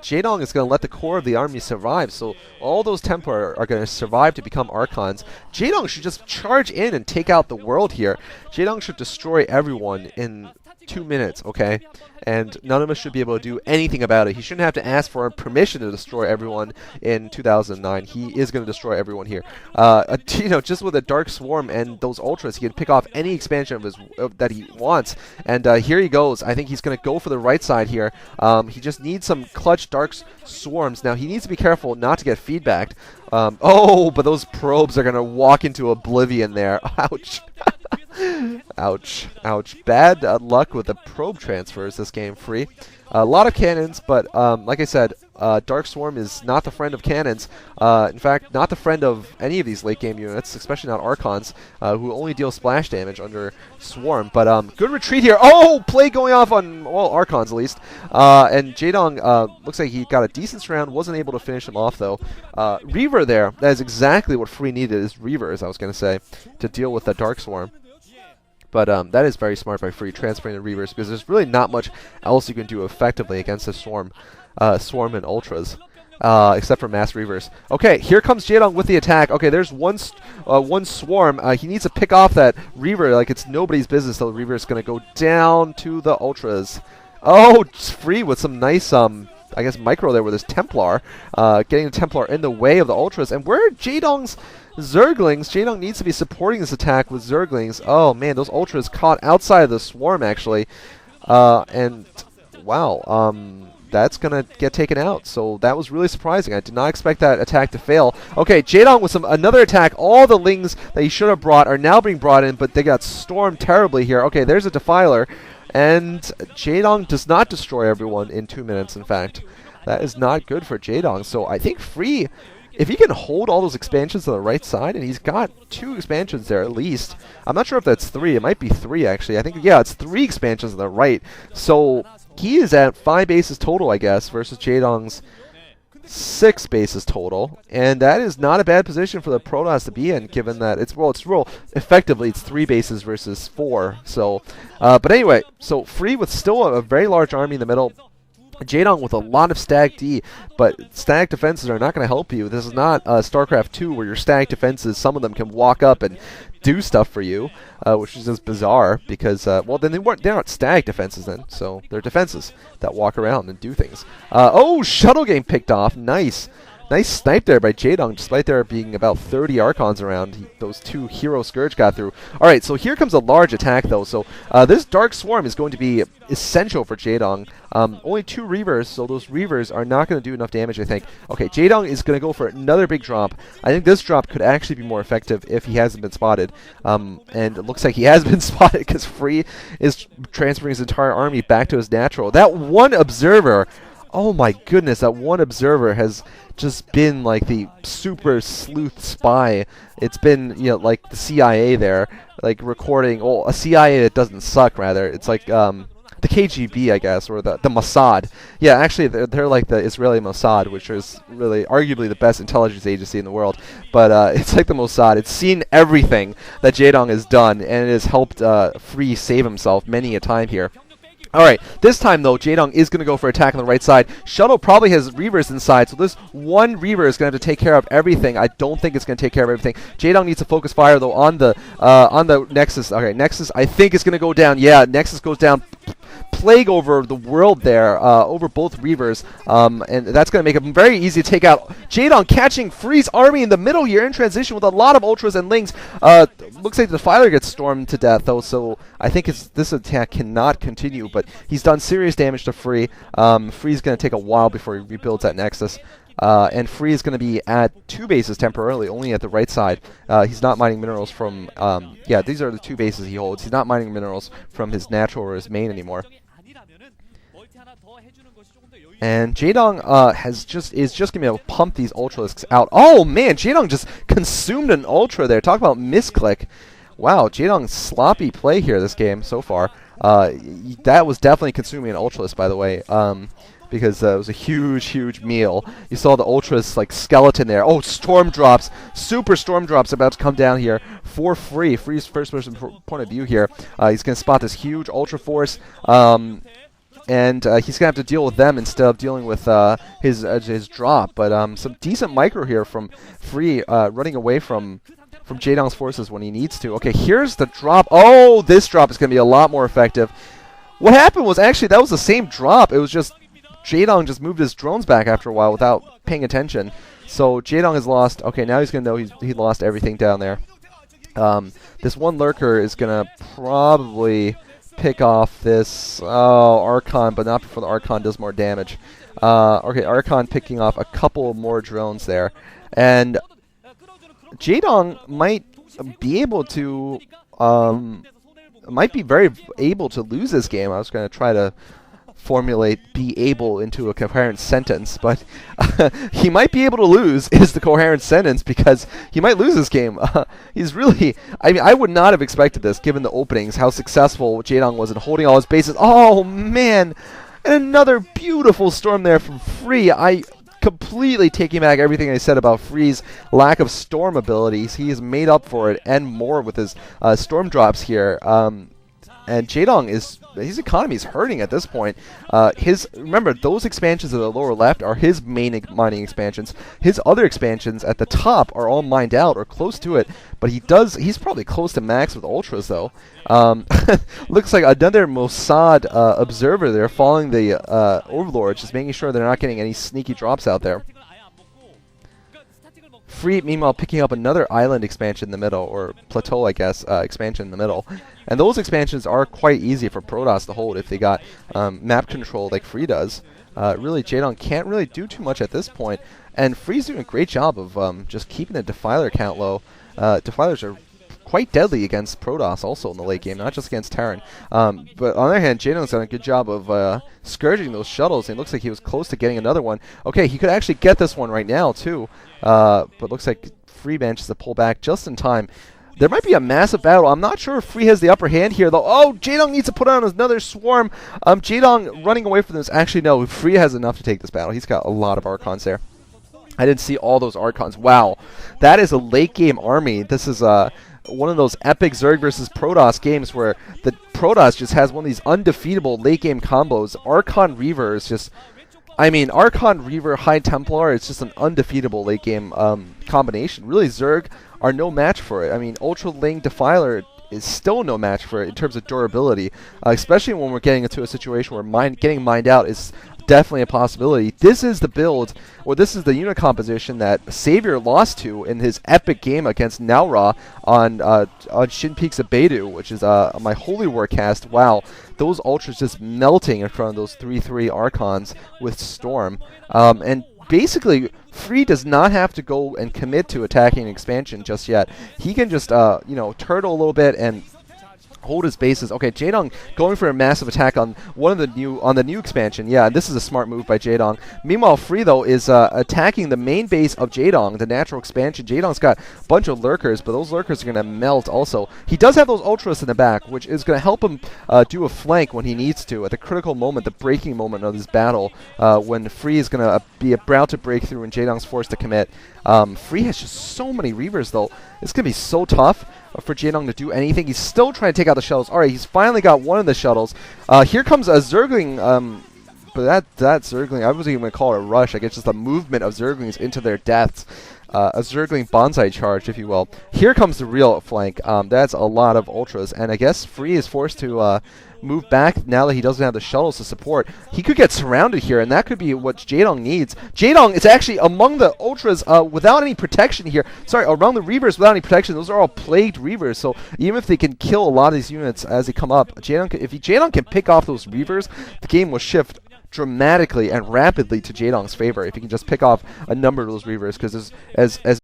Jaedong is going to let the core of the army survive, so all those Templar are going to survive to become Archons. Jaedong should just charge in and take out the world here. Jaedong should destroy everyone in 2 minutes, okay? And none of us should be able to do anything about it. He shouldn't have to ask for permission to destroy everyone in 2009. He is going to destroy everyone here. You know, just with a Dark Swarm and those Ultras, he can pick off any expansion of his that he wants. And here he goes. I think he's going to go for the right side here. He just needs some clutch Dark Swarms. Now, he needs to be careful not to get feedbacked. Oh, but those probes are going to walk into oblivion there. Ouch. Ouch. Ouch. Bad luck with the probe transfers this game, Free. A lot of cannons, but like I said, Dark Swarm is not the friend of cannons. In fact, not the friend of any of these late game units, especially not Archons, who only deal splash damage under Swarm. But good retreat here. Oh, play going off on, well, Archons at least. And Jaedong looks like he got a decent round, wasn't able to finish him off though. Reaver there, that is exactly what Free needed, is Reavers, I was going to say, to deal with the Dark Swarm. But that is very smart by Free, transferring the Reavers, because there's really not much else you can do effectively against the Swarm and Ultras, except for Mass Reavers. Okay, here comes Jaedong with the attack. Okay, there's one Swarm. He needs to pick off that Reaver like it's nobody's business, so the Reaver is going to go down to the Ultras. Oh, Free with some nice, I guess, micro there with his Templar, getting the Templar in the way of the Ultras. And where are Jaedong's Zerglings? Jaedong needs to be supporting this attack with Zerglings. Oh man, those Ultras caught outside of the Swarm actually. And wow, that's going to get taken out. So that was really surprising. I did not expect that attack to fail. Okay, Jaedong with another attack. All the Lings that he should have brought are now being brought in, but they got stormed terribly here. Okay, there's a Defiler. And Jaedong does not destroy everyone in 2 minutes, in fact. That is not good for Jaedong. So I think Free, if he can hold all those expansions on the right side, and he's got 2 expansions there at least. I'm not sure if that's 3. It might be 3, actually. I think, yeah, it's 3 expansions on the right. So he is at 5 bases total, I guess, versus Jaedong's 6 bases total, and that is not a bad position for the Protoss to be in, given that it's real effectively it's 3 bases versus 4. So, but anyway, so Free with still a very large army in the middle. Jaedong with a lot of static D, but static defenses are not going to help you. This is not StarCraft 2 where your static defenses, some of them can walk up and do stuff for you, which is just bizarre because, well, then they're not static defenses then, so they're defenses that walk around and do things. Oh, shuttle game picked off. Nice. Nice snipe there by Jaedong, despite there being about 30 Archons around. Those 2 Hero Scourge got through. Alright, so here comes a large attack, though. So this Dark Swarm is going to be essential for Jaedong. Only 2 Reavers, so those Reavers are not going to do enough damage, I think. Okay, Jaedong is going to go for another big drop. I think this drop could actually be more effective if he hasn't been spotted. And it looks like he has been spotted because Free is transferring his entire army back to his natural. That one observer... Oh my goodness, that one observer has just been like the super sleuth spy. It's been, you know, like the CIA there, like recording, well, a CIA that doesn't suck, rather. It's like the KGB, I guess, or the Mossad. Yeah, actually, they're like the Israeli Mossad, which is really arguably the best intelligence agency in the world. But it's like the Mossad. It's seen everything that Jaedong has done, and it has helped Free save himself many a time here. Alright, this time though, Jaedong is going to go for attack on the right side. Shuttle probably has Reavers inside, so this one Reaver is going to have to take care of everything. I don't think it's going to take care of everything. Jaedong needs to focus fire though on the Nexus. Okay, Nexus I think is going to go down. Yeah, Nexus goes down. Plague over the world there, over both Reavers, and that's going to make it very easy to take out. Jaedong catching Free's army in the middle here in transition with a lot of Ultras and Lings. Looks like the Defiler gets stormed to death though, so I think this attack cannot continue, but he's done serious damage to Free. Free's going to take a while before he rebuilds that Nexus. And Free is going to be at 2 bases temporarily, only at the right side. He's not mining minerals from, yeah, these are the 2 bases he holds. He's not mining minerals from his natural or his main anymore. And Jaedong is just going to be able to pump these Ultralisks out. Oh man, Jaedong just consumed an Ultra there. Talk about misclick. Wow, Jaedong's sloppy play here this game so far. That was definitely consuming an Ultralisk, by the way. Because it was a huge meal. You saw the Ultras like skeleton there. Oh, storm drops, super storm drops about to come down here for Free. Free's first person point of view here. He's going to spot this huge Ultra Force. and he's gonna have to deal with them instead of dealing with his drop. But some decent micro here from Free, running away from Jaedong's forces when he needs to. Okay, here's the drop. Oh, this drop is gonna be a lot more effective. What happened was actually that was the same drop. It was just Jaedong just moved his drones back after a while without paying attention. So Jaedong has lost. Okay, now he's gonna know he lost everything down there. This one lurker is gonna probably pick off this Archon, but not before the Archon does more damage. Okay, Archon picking off a couple more drones there, and Jaedong might be able to very able to lose this game. I was going to try to formulate "be able" into a coherent sentence, but he might be able to lose is the coherent sentence, because he might lose this game. He's really, I mean, I would not have expected this given the openings, how successful Jaedong was in holding all his bases. Oh man, and another beautiful storm there from Free. I completely taking back everything I said about Free's lack of storm abilities. He has made up for it and more with his storm drops here. And Jaedong his economy is hurting at this point. Remember, those expansions at the lower left are his main mining expansions. His other expansions at the top are all mined out or close to it. But he's probably close to max with ultras though. Looks like another Mossad observer there following the overlords, just making sure they're not getting any sneaky drops out there. Free, meanwhile, picking up another island expansion in the middle, or plateau, I guess, expansion in the middle. And those expansions are quite easy for Protoss to hold if they got map control like Free does. Really, Jaedong can't really do too much at this point. And Free's doing a great job of just keeping the Defiler count low. Defilers are quite deadly against Protoss also in the late game, not just against Terran. But on the other hand, Jaedong's done a good job of scourging those shuttles, and it looks like he was close to getting another one. Okay, he could actually get this one right now, too. But looks like Free manages to pull back just in time. There might be a massive battle. I'm not sure if Free has the upper hand here, though. Oh, Jaedong needs to put on another swarm. Jaedong running away from this. Actually, no, Free has enough to take this battle. He's got a lot of Archons there. I didn't see all those Archons. Wow. That is a late-game army. This is one of those epic Zerg versus Protoss games where the Protoss just has one of these undefeatable late-game combos. Archon Reaver is just... I mean, Archon Reaver High Templar is just an undefeatable late-game combination. Really, Zerg are no match for it. I mean, Ultra Ling Defiler is still no match for it in terms of durability, especially when we're getting into a situation where getting mined out is definitely a possibility. This is the build, or this is the unit composition that Savior lost to in his epic game against Naura on Shin Peaks of Beidou, which is my Holy War cast. Wow, those ultras just melting in front of those 3/3 Archons with Storm. And basically, Free does not have to go and commit to attacking an expansion just yet. He can just, turtle a little bit and hold his bases. Okay, Jaedong going for a massive attack on the new expansion. Yeah, this is a smart move by Jaedong. Meanwhile, Free though is attacking the main base of Jaedong, the natural expansion. Jaedong's got a bunch of lurkers, but those lurkers are going to melt also. He does have those ultras in the back, which is going to help him do a flank when he needs to at the critical moment, the breaking moment of this battle, when Free is going to be about to break through and Jaedong's forced to commit. Free has just so many Reavers though. It's going to be so tough for Jaedong to do anything. He's still trying to take out the shuttles. Alright, he's finally got one of the shuttles. Here comes a Zergling, but that Zergling, I wasn't even going to call it a rush. I guess just a movement of Zerglings into their deaths. A Zergling bonsai charge, if you will. Here comes the real flank. That's a lot of ultras, and I guess Free is forced to move back now that he doesn't have the shuttles to support. He could get surrounded here, and that could be what Jaedong needs. Jaedong is actually among the ultras without any protection here. Sorry, around the Reavers without any protection. Those are all plagued Reavers, so even if they can kill a lot of these units as they come up, if Jaedong can pick off those Reavers, the game will shift dramatically and rapidly to Jaedong's favor if he can just pick off a number of those Reavers, because as